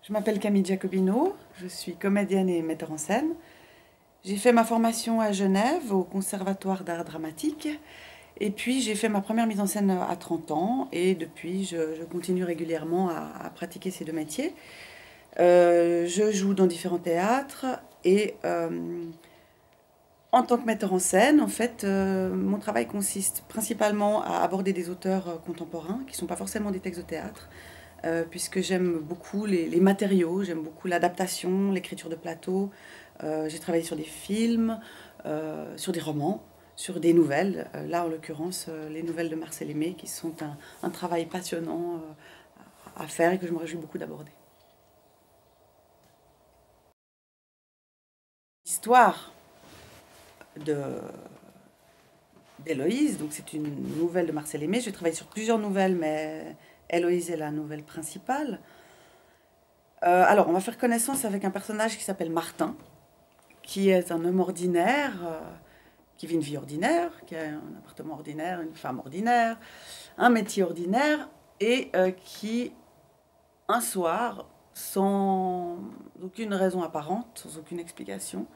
Je m'appelle Camille Giacobino, je suis comédienne et metteur en scène. J'ai fait ma formation à Genève, au Conservatoire d'art dramatique. Et puis j'ai fait ma première mise en scène à 30 ans. Et depuis, je continue régulièrement à pratiquer ces deux métiers. Je joue dans différents théâtres. Et en tant que metteur en scène, en fait, mon travail consiste principalement à aborder des auteurs contemporains, qui ne sont pas forcément des textes de théâtre, puisque j'aime beaucoup les matériaux, j'aime beaucoup l'adaptation, l'écriture de plateau. J'ai travaillé sur des films, sur des romans, sur des nouvelles. Là, en l'occurrence, les nouvelles de Marcel Aimé, qui sont un travail passionnant à faire et que je me réjouis beaucoup d'aborder. L'histoire de d'Héloïse, donc c'est une nouvelle de Marcel Aimé. J'ai travaillé sur plusieurs nouvelles, mais Héloïse est la nouvelle principale. Alors, on va faire connaissance avec un personnage qui s'appelle Martin, qui est un homme ordinaire, qui vit une vie ordinaire, qui a un appartement ordinaire, une femme ordinaire, un métier ordinaire, et qui, un soir, sans aucune raison apparente, sans aucune explication,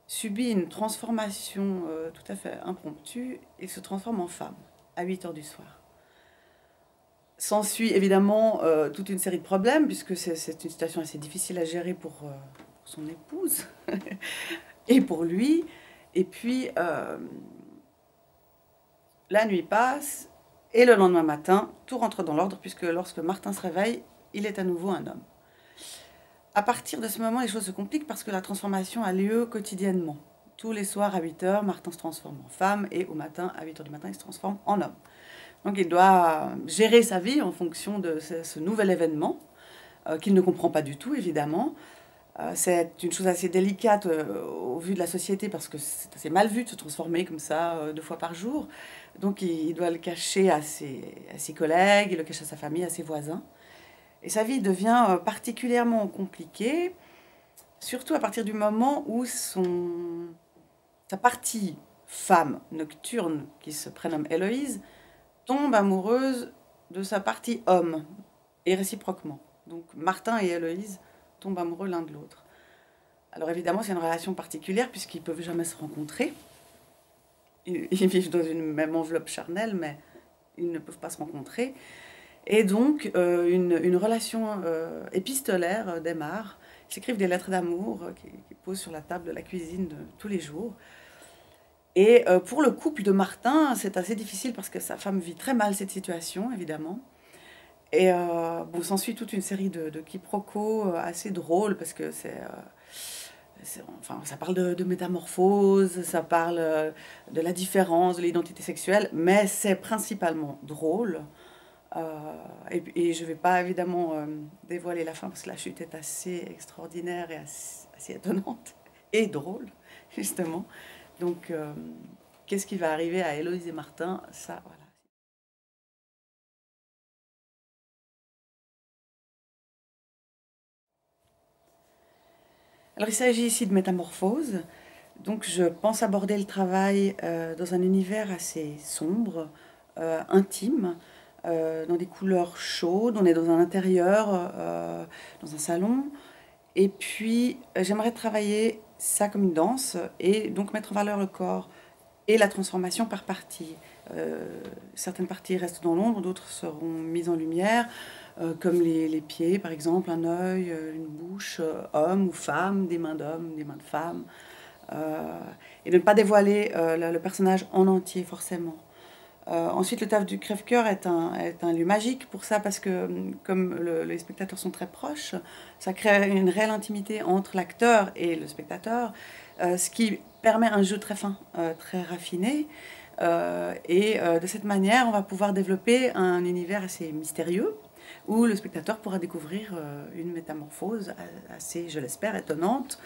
subit une transformation tout à fait impromptue et se transforme en femme à 8 heures du soir. S'ensuit évidemment toute une série de problèmes, puisque c'est une situation assez difficile à gérer pour son épouse et pour lui. Et puis, la nuit passe, et le lendemain matin, tout rentre dans l'ordre, puisque lorsque Martin se réveille, il est à nouveau un homme. À partir de ce moment, les choses se compliquent parce que la transformation a lieu quotidiennement. Tous les soirs à 8 heures, Martin se transforme en femme, et au matin, à 8 heures du matin, il se transforme en homme. Donc il doit gérer sa vie en fonction de ce nouvel événement, qu'il ne comprend pas du tout, évidemment. C'est une chose assez délicate au vu de la société, parce que c'est assez mal vu de se transformer comme ça 2 fois par jour. Donc il doit le cacher à ses collègues, il le cache à sa famille, à ses voisins. Et sa vie devient particulièrement compliquée, surtout à partir du moment où sa partie femme nocturne, qui se prénomme Héloïse, tombe amoureuse de sa partie homme, et réciproquement. Donc Martin et Héloïse tombent amoureux l'un de l'autre. Alors évidemment, c'est une relation particulière, puisqu'ils ne peuvent jamais se rencontrer. Ils vivent dans une même enveloppe charnelle, mais ils ne peuvent pas se rencontrer. Et donc, une relation épistolaire démarre. Ils s'écrivent des lettres d'amour qui posent sur la table de la cuisine de tous les jours. Et pour le couple de Martin, c'est assez difficile parce que sa femme vit très mal cette situation, évidemment. Et bon, s'ensuit toute une série de quiproquos assez drôles, parce que enfin, ça parle de métamorphose, ça parle de la différence, de l'identité sexuelle, mais c'est principalement drôle. Et je ne vais pas évidemment dévoiler la fin, parce que la chute est assez extraordinaire et assez étonnante et drôle, justement. Donc, qu'est-ce qui va arriver à Héloïse et Martin? Ça, voilà. Alors, il s'agit ici de métamorphose. Donc, je pense aborder le travail dans un univers assez sombre, intime, dans des couleurs chaudes. On est dans un intérieur, dans un salon. Et puis, j'aimerais travailler ça comme une danse, et donc mettre en valeur le corps et la transformation par parties. Certaines parties restent dans l'ombre, d'autres seront mises en lumière, comme les pieds, par exemple, un œil, une bouche, homme ou femme, des mains d'homme, des mains de femme. Et de ne pas dévoiler le personnage en entier, forcément. Ensuite, le taf du crève-cœur est un lieu magique pour ça, parce que comme les spectateurs sont très proches, ça crée une réelle intimité entre l'acteur et le spectateur, ce qui permet un jeu très fin, très raffiné. De cette manière, on va pouvoir développer un univers assez mystérieux, où le spectateur pourra découvrir une métamorphose assez, je l'espère, étonnante.